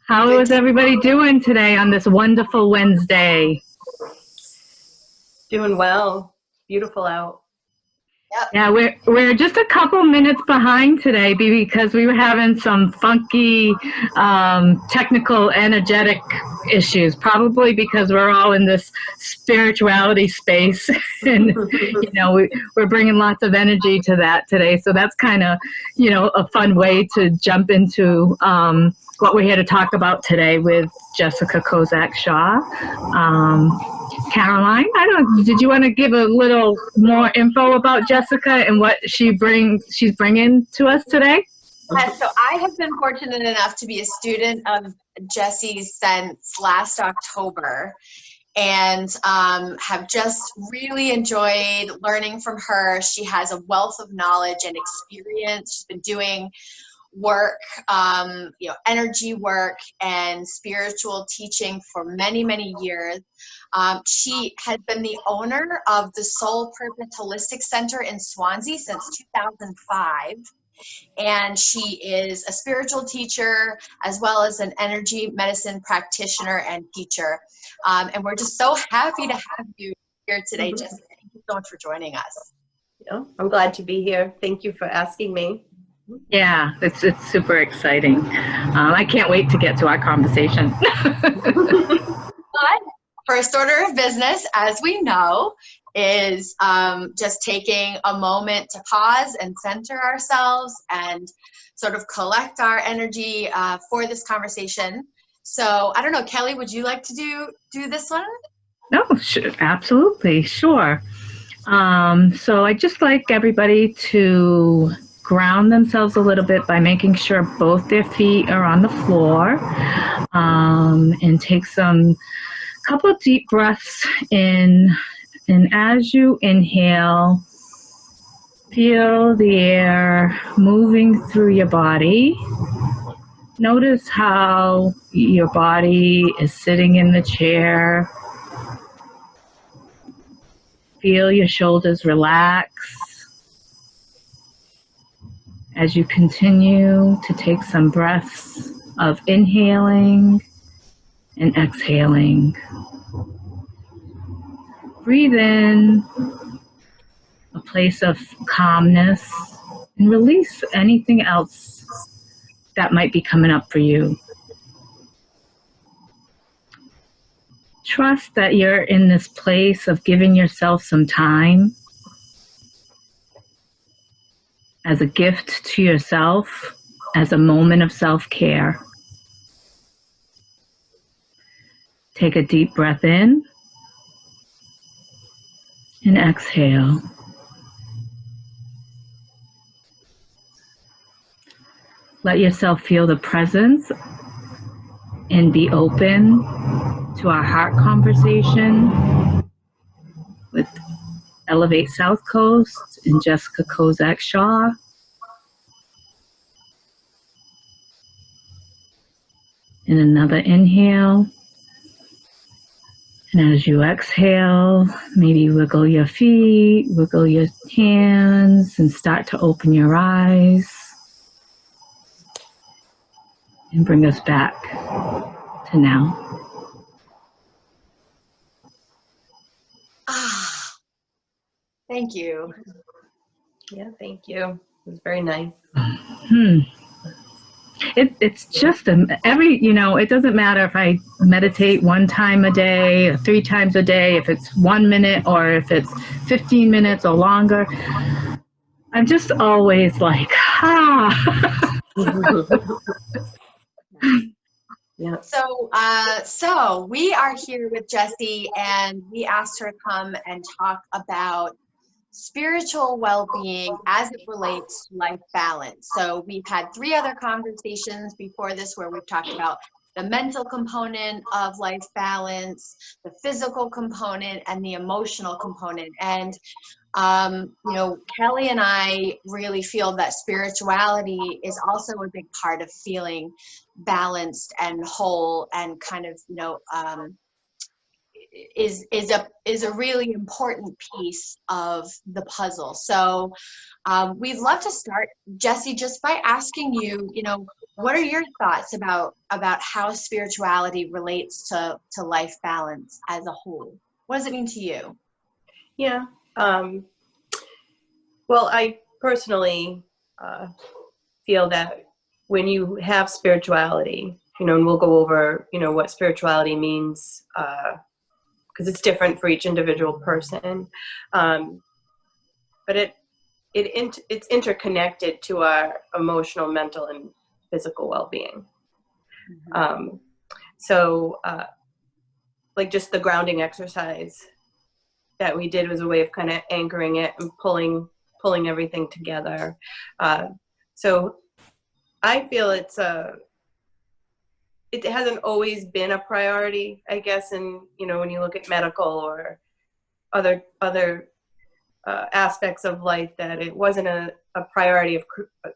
How Good is to everybody doing today on this wonderful Wednesday? Doing well. Beautiful out. Yep. Yeah, we're just a couple minutes behind today because we were having some funky technical energetic issues, probably because we're all in this spirituality space and we're bringing lots of energy to that today. So that's kind of a fun way to jump into what we're here to talk about today with Jessica Kozak Shaw. Caroline, did you want to give a little more info about Jessica and what she's bringing to us today? So I have been fortunate enough to be a student of Jessie's since last October, and have just really enjoyed learning from her. She has a wealth of knowledge and experience. She's been doing work, energy work and spiritual teaching for many, many years. She has been the owner of the Soul Purpose Holistic Center in Swansea since 2005. And she is a spiritual teacher as well as an energy medicine practitioner and teacher. And we're just so happy to have you here today, Jessica. Thank you so much for joining us. Yeah, I'm glad to be here. Thank you for asking me. Yeah, it's super exciting. I can't wait to get to our conversation. But first order of business, as we know, is just taking a moment to pause and center ourselves and sort of collect our energy for this conversation. So I don't know, Kelly, would you like to do this one? No, sure, absolutely, sure. So I'd just like everybody to ground themselves a little bit by making sure both their feet are on the floor, and take some couple of deep breaths in. And as you inhale, feel the air moving through your body. Notice how your body is sitting in the chair. Feel your shoulders relax as you continue to take some breaths of inhaling and exhaling. Breathe in a place of calmness and release anything else that might be coming up for you. Trust that you're in this place of giving yourself some time as a gift to yourself, as a moment of self-care. Take a deep breath in and exhale. Let yourself feel the presence and be open to our heart conversation with Elevate Southcoast and Jessica Kozak Shaw. And another inhale. And as you exhale, maybe wiggle your feet, wiggle your hands, and start to open your eyes. And bring us back to now. Thank you. Yeah, thank you. It was very nice. It's just it doesn't matter if I meditate 1 time a day or 3 times a day, if it's 1 minute or if it's 15 minutes or longer. I'm just always like, Yeah. So we are here with Jessie, and we asked her to come and talk about spiritual well-being as it relates to life balance. So we've had 3 other conversations before this where we've talked about the mental component of life balance, the physical component, and the emotional component. And Kelly and I really feel that spirituality is also a big part of feeling balanced and whole, and kind of is a really important piece of the puzzle. So we'd love to start, Jessie, just by asking you, What are your thoughts about how spirituality relates to life balance as a whole? What does it mean to you? Yeah. Well, I personally feel that when you have spirituality, and we'll go over, what spirituality means, because it's different for each individual person. But it's interconnected to our emotional, mental, and physical well-being. So like just the grounding exercise that we did was a way of kind of anchoring it and pulling everything together. So I feel it hasn't always been a priority, I guess, and when you look at medical or other aspects of life, that it wasn't a priority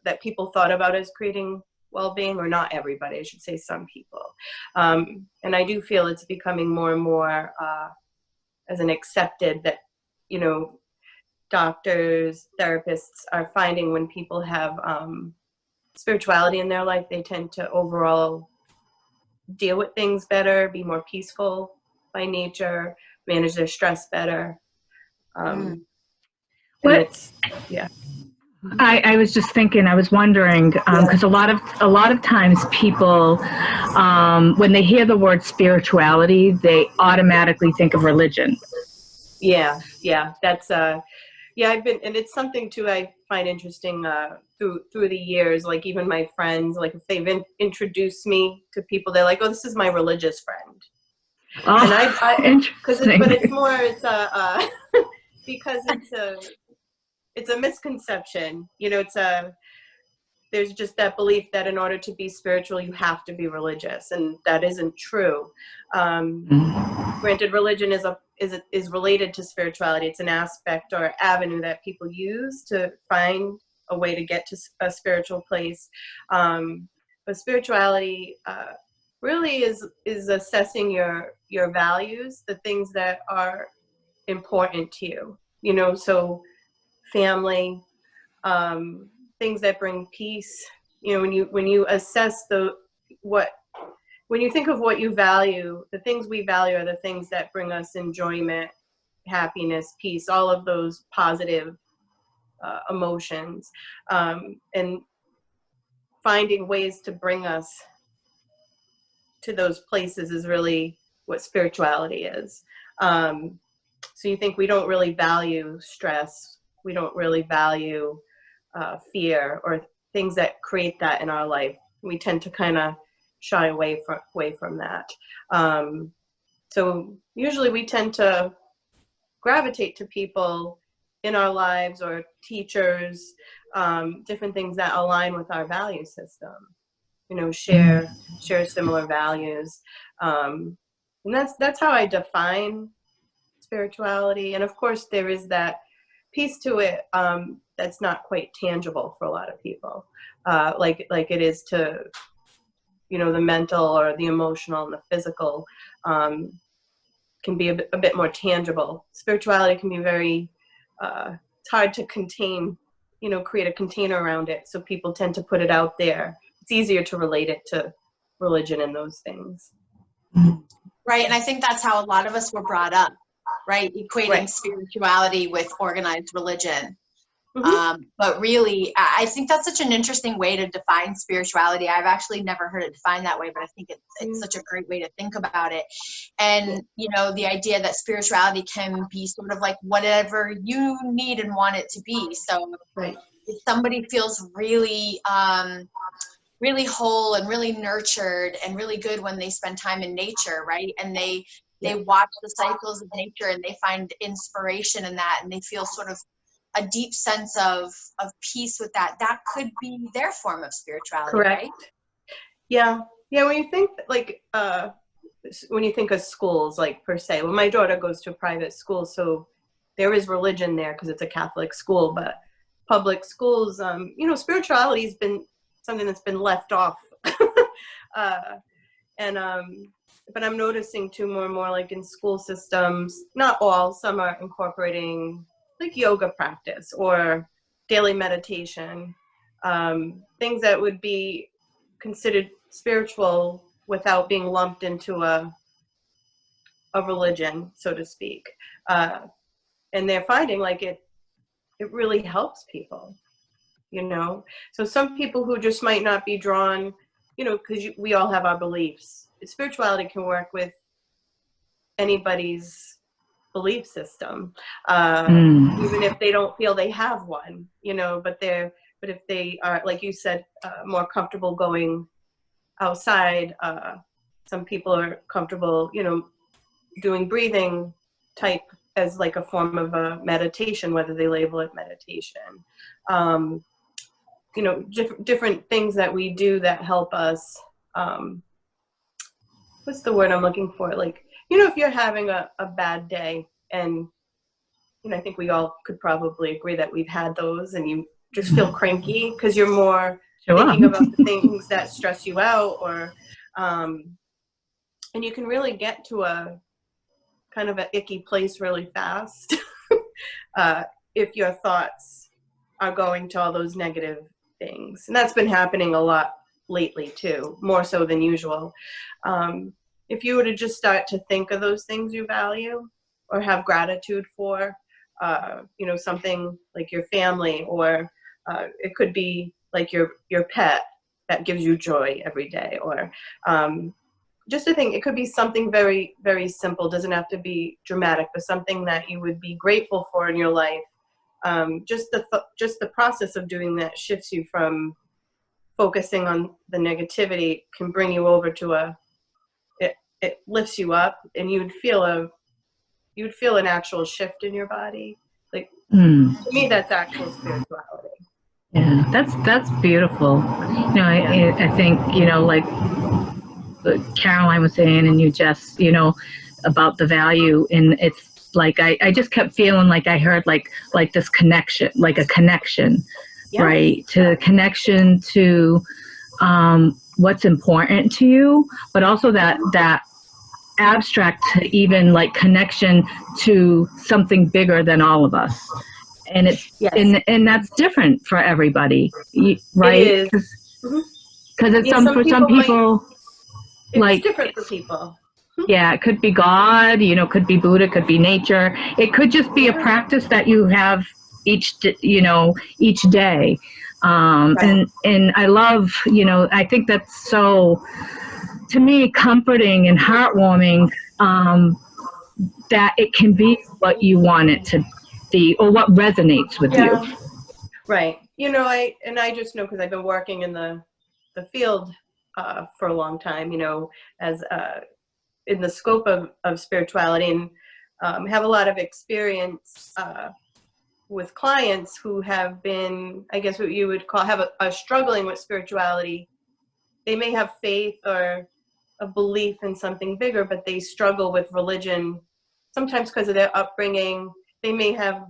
that people thought about as creating well-being, or not everybody, I should say, some people. And I do feel it's becoming more and more as an accepted that, doctors, therapists are finding when people have spirituality in their life, they tend to overall deal with things better, be more peaceful by nature, manage their stress better. Yeah. I was just thinking, I was wondering, because a lot of times people, when they hear the word spirituality, they automatically think of religion. Yeah, that's I've been, and it's something too I find interesting through the years. Like even my friends, like if they've introduced me to people, they're like, "Oh, this is my religious friend." Oh, and interesting. but it's more, because it's a misconception. There's just that belief that in order to be spiritual, you have to be religious, and that isn't true. Granted, religion is related to spirituality. It's an aspect or avenue that people use to find a way to get to a spiritual place. But spirituality really is assessing your values, the things that are important to you. So family, things that bring peace. When you assess when you think of what you value, the things we value are the things that bring us enjoyment, happiness, peace, all of those positive emotions, and finding ways to bring us to those places is really what spirituality is. So you think we don't really value stress, we don't really value fear or things that create that in our life. We tend to kind of shy away from that. So usually we tend to gravitate to people in our lives or teachers, different things that align with our value system, share similar values. And that's how I define spirituality. And of course there is that piece to it that's not quite tangible for a lot of people, like it is to the mental or the emotional and the physical, can be a bit more tangible. Spirituality can be very it's hard to contain, create a container around it, so people tend to put it out there. It's easier to relate it to religion and those things. Right, and I think that's how a lot of us were brought up, right? Equating spirituality with organized religion. But really, I think that's such an interesting way to define spirituality. I've actually never heard it defined that way, but I think it's such a great way to think about it. And, the idea that spirituality can be sort of like whatever you need and want it to be. So if somebody feels really, really whole and really nurtured and really good when they spend time in nature, right? And they watch the cycles of nature and they find inspiration in that, and they feel sort of a deep sense of peace with that could be their form of spirituality. Correct. Right? Yeah. When you think when you think of schools, like per se, well, my daughter goes to a private school, so there is religion there because it's a Catholic school, but public schools, spirituality has been something that's been left off. But I'm noticing too more and more, like in school systems, not all, some are incorporating like yoga practice or daily meditation, things that would be considered spiritual without being lumped into a religion, so to speak. And they're finding like it really helps people, you know? So some people who just might not be drawn, you know, because we all have our beliefs. Spirituality can work with anybody's belief system, even if they don't feel they have one, you know, but if they are, like you said, more comfortable going outside, some people are comfortable, you know, doing breathing type as like a form of a meditation, whether they label it meditation. You know, different things that we do that help us. What's the word I'm looking for? Like, you know, if you're having a bad day, and, you know, I think we all could probably agree that we've had those, and you just feel cranky because you're more thinking about the things that stress you out, or, and you can really get to a kind of an icky place really fast if your thoughts are going to all those negative things. And that's been happening a lot lately too, more so than usual. If you were to just start to think of those things you value or have gratitude for, you know, something like your family, or it could be like your pet that gives you joy every day, or just a thing. It could be something very, very simple. Doesn't have to be dramatic, but something that you would be grateful for in your life. Just the process of doing that shifts you from focusing on the negativity, can bring you over to it lifts you up, and you'd feel an actual shift in your body. Like, to me, that's actual spirituality. Yeah, that's beautiful. You know, I think, you know, like Caroline was saying, and you just, you know, about the value, and it's like I just kept feeling like I heard like this connection, like a connection, right? To connection to what's important to you, but also that abstract to even like connection to something bigger than all of us. And it's and that's different for everybody, right? Because it's for some people like it's different for people. Yeah, it could be God, you know, could be Buddha, could be nature. It could just be a practice that you have each day. And I love, you know, I think that's so, to me, comforting and heartwarming, that it can be what you want it to be, or what resonates with you. Right. You know, I just know, because I've been working in the field for a long time, you know, as in the scope of spirituality, and have a lot of experience with clients who have been, I guess what you would call, are struggling with spirituality. They may have faith or a belief in something bigger, but they struggle with religion, sometimes because of their upbringing. They may have,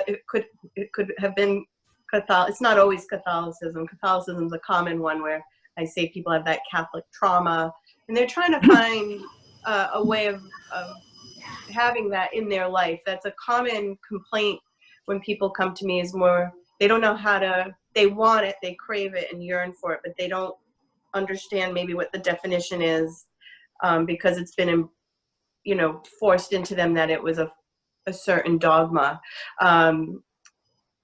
it could have been Catholic. It's not always Catholicism. Catholicism is a common one, where I say people have that Catholic trauma, and they're trying to find a way of having that in their life. That's a common complaint when people come to me, is more, they don't know how to, they want it, they crave it and yearn for it, but they don't understand maybe what the definition is, because it's been, you know, forced into them that it was a certain dogma. And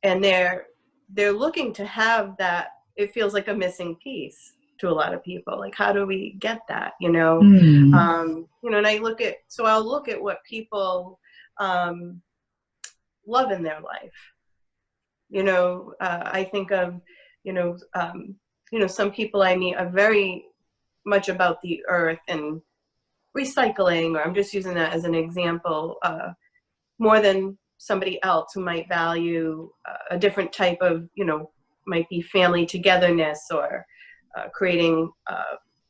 they're looking to have that. It feels like a missing piece to a lot of people. Like, how do we get that, you know? You know, and I'll look at what people love in their life. You know, I think of, you know, some people I meet are very much about the earth and recycling, or I'm just using that as an example, more than somebody else who might value a different type of, you know, might be family togetherness, or creating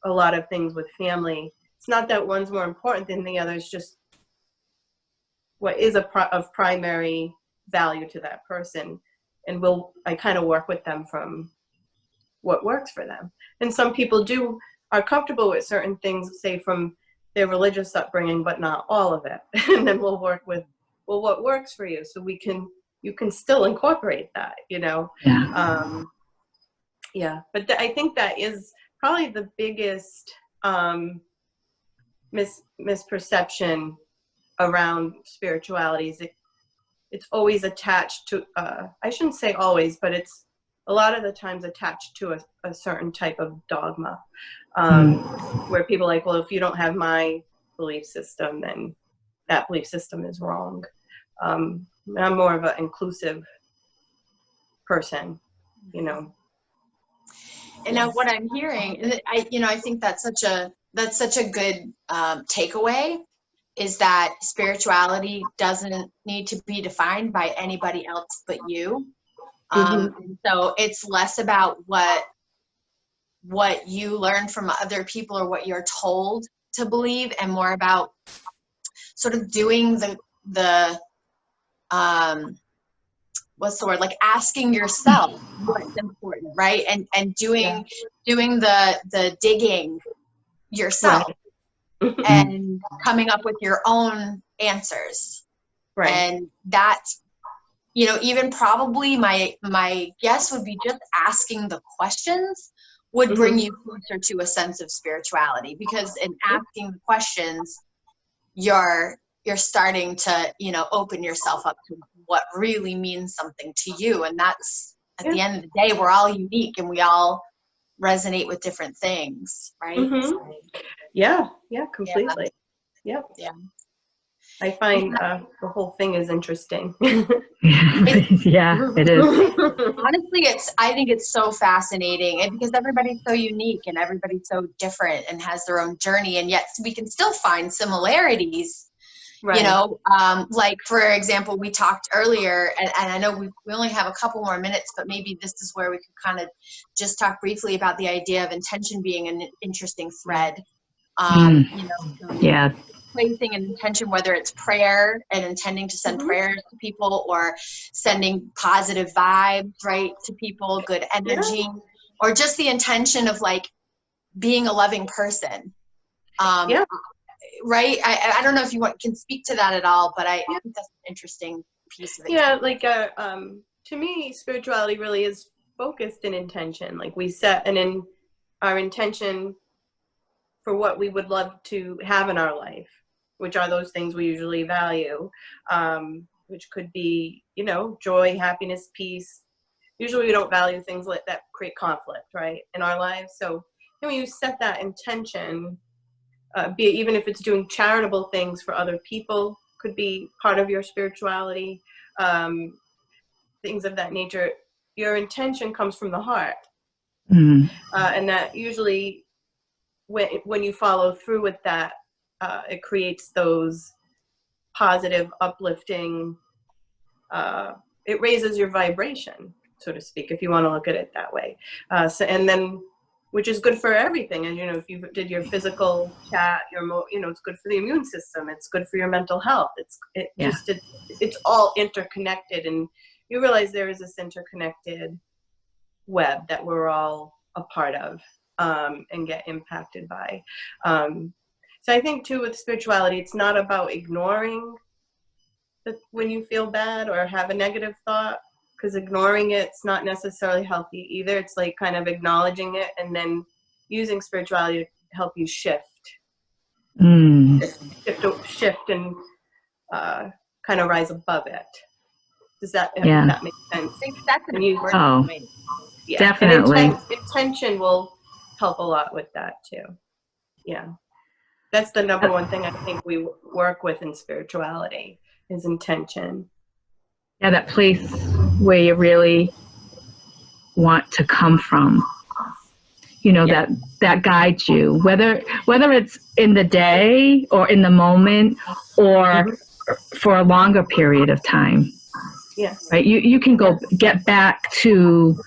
a lot of things with family. It's not that one's more important than the other. It's just what is of primary value to that person. And I kind of work with them from what works for them. And some people are comfortable with certain things, say from their religious upbringing, but not all of it. And then we'll work with, well, what works for you? So you can still incorporate that, you know? Yeah. But I think that is probably the biggest misperception around spirituality is it's always attached to, I shouldn't say always, but it's a lot of the times attached to a certain type of dogma, where people are like, well, if you don't have my belief system, then that belief system is wrong. I'm more of an inclusive person, you know. And now what I'm hearing, and I think that's such a good takeaway, is that spirituality doesn't need to be defined by anybody else but you. And so it's less about what you learn from other people or what you're told to believe, and more about sort of doing the what's the word, like asking yourself what's important, right? And doing the digging yourself, Right. and coming up with your own answers. Right. And that's, even probably my guess would be just asking the questions would bring you closer to a sense of spirituality, because in asking the questions, you're starting to, open yourself up to what really means something to you. And that's, at the end of the day, we're all unique and we all resonate with different things, right? Yeah, completely. Yeah. I find the whole thing is interesting. Yeah, it is. Honestly, I think it's so fascinating, and because everybody's so unique and everybody's so different and has their own journey, and yet we can still find similarities. Right. Like, for example, we talked earlier, and I know we only have a couple more minutes, but maybe this is where we could kind of just talk briefly about the idea of intention being an interesting thread. Yeah. Placing an intention, whether it's prayer and intending to send prayers to people, or sending positive vibes, right, to people, good energy, or just the intention of like being a loving person. Right. I don't know if you can speak to that at all, but I think that's an interesting piece of it. Yeah, like to me, spirituality really is focused in intention. Like, we set our intention for what we would love to have in our life, which are those things we usually value, which could be, joy, happiness, peace. Usually we don't value things like that create conflict, right, in our lives. So when you set that intention, be it even if it's doing charitable things for other people, could be part of your spirituality, things of that nature. Your intention comes from the heart. And that usually, when you follow through with that, it creates those positive, uplifting, it raises your vibration, so to speak, if you want to look at it that way. And then, which is good for everything. And, if you did your physical chat, it's good for the immune system. It's good for your mental health. It's all interconnected. And you realize there is this interconnected web that we're all a part of, and get impacted by. So I think too, with spirituality, it's not about ignoring when you feel bad or have a negative thought, because ignoring it's not necessarily healthy either. It's like kind of acknowledging it and then using spirituality to help you shift and kind of rise above it. Does that make sense? I think that's an important point. Yeah, definitely. And intention will help a lot with that too. Yeah, that's the number one thing I think we work with in spirituality is intention. Yeah, that place where you really want to come from, that guides you, whether it's in the day or in the moment or for a longer period of time. Yes. Right. You can get back to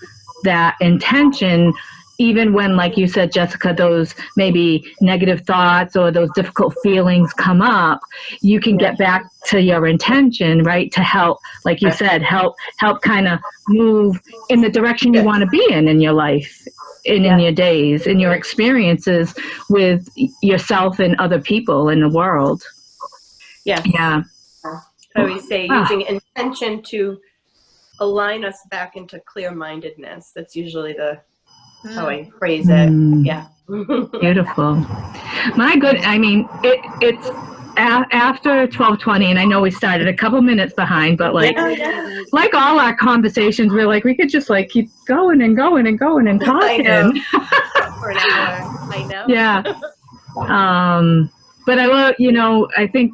that intention, even when, like you said, Jessica, those maybe negative thoughts or those difficult feelings come up. You can get back to your intention, right, to help, like you said, help kind of move in the direction you want to be in your life, in your days, in your experiences with yourself and other people in the world. Yeah. I always say using intention to align us back into clear-mindedness. That's usually the how I phrase it. Mm. Yeah. Beautiful. My good, I mean, it's after 12:20, and I know we started a couple minutes behind, but like, Yeah. like all our conversations, we're like, we could just like keep going and going and going and talking. I know. For an hour. I know. Yeah. But I will, I think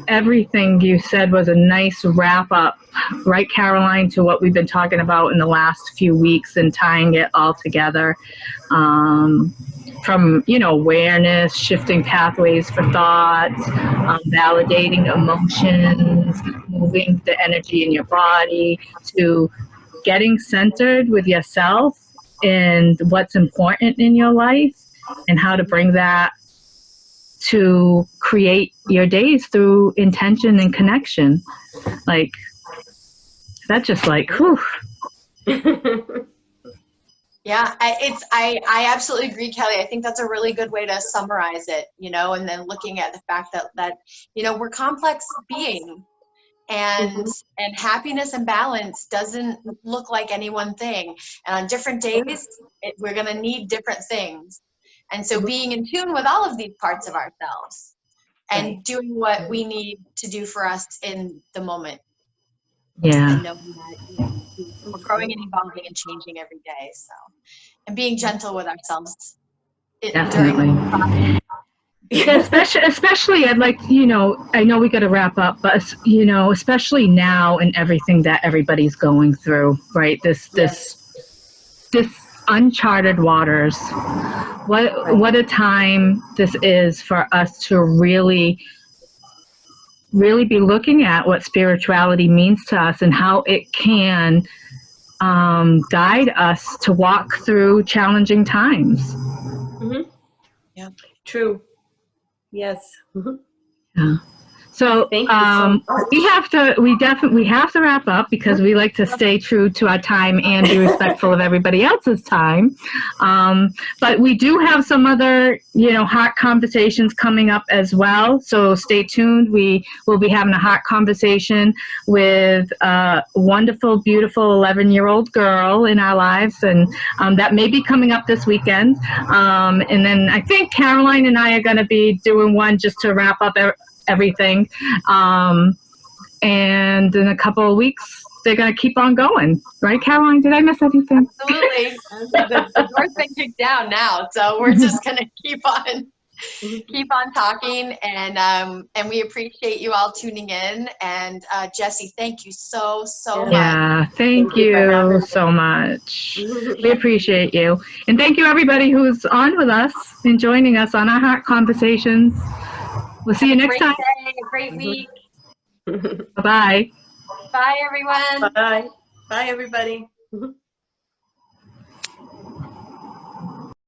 everything you said was a nice wrap up, right, Caroline, to what we've been talking about in the last few weeks and tying it all together. From, awareness, shifting pathways for thoughts, validating emotions, moving the energy in your body, to getting centered with yourself and what's important in your life and how to bring that to create your days through intention and connection. Like, that's just like, whew. Yeah, I absolutely agree, Kelly. I think that's a really good way to summarize it, and then looking at the fact that we're complex beings, and happiness and balance doesn't look like any one thing. And on different days, we're going to need different things. And so being in tune with all of these parts of ourselves and doing what we need to do for us in the moment. Yeah. And knowing that we're growing and evolving and changing every day. So, and being gentle with ourselves Definitely. during the process. Yeah, especially I'd like, I know we got to wrap up, but especially now and everything that everybody's going through, right? This uncharted waters. What a time this is for us to really be looking at what spirituality means to us and how it can guide us to walk through challenging times. Yeah. True. Yes. Yeah. So, Thank you so much. we have to wrap up because we like to stay true to our time and be respectful of everybody else's time. But we do have some other, heart conversations coming up as well. So stay tuned. We will be having a heart conversation with a wonderful, beautiful 11-year-old girl in our lives. And that may be coming up this weekend. And then I think Caroline and I are going to be doing one just to wrap up everything. And in a couple of weeks, they're going to keep on going. Right, Caroline? Did I miss anything? Absolutely. The door's been kicked down now, so we're just going to keep on talking, and we appreciate you all tuning in. And Jessie, thank you so much. Yeah, thank you so much. We appreciate you. And thank you everybody who's on with us and joining us on our heart conversations. We'll see you next time. Day, a great week. Bye-bye. Bye, everyone. Bye. Bye, everybody.